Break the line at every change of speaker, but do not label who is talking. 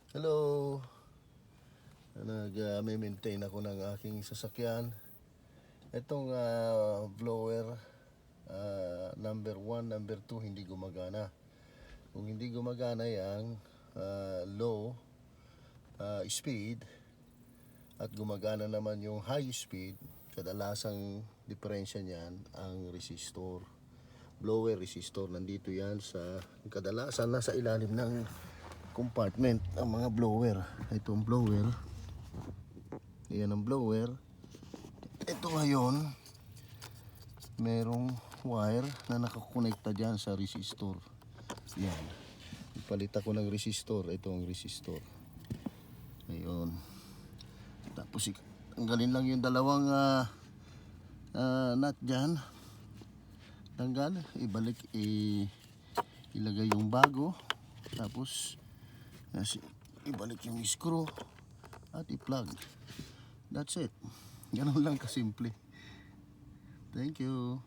Hello. Nag-maintain ako ng aking sasakyan. Itong blower number 1, number 2 hindi gumagana. Kung hindi gumagana yang low speed at gumagana naman yung high speed, kadalasang diferensya niyan ang resistor. Blower resistor, nandito yan sa kadalasan nasa ilalim ng compartment ang mga blower. Itong blower, yan ang blower. Ito ngayon, merong wire na nakakonekta dyan sa resistor. Yan, ipalit ako ng resistor. Ito ang resistor. Ayun. Tapos tanggalin lang yung dalawang nut dyan. Tanggal, ibalik, ilagay yung bago. Tapos ibalik yung screw at i-plug. That's it. Ganun lang kasimple. Thank you.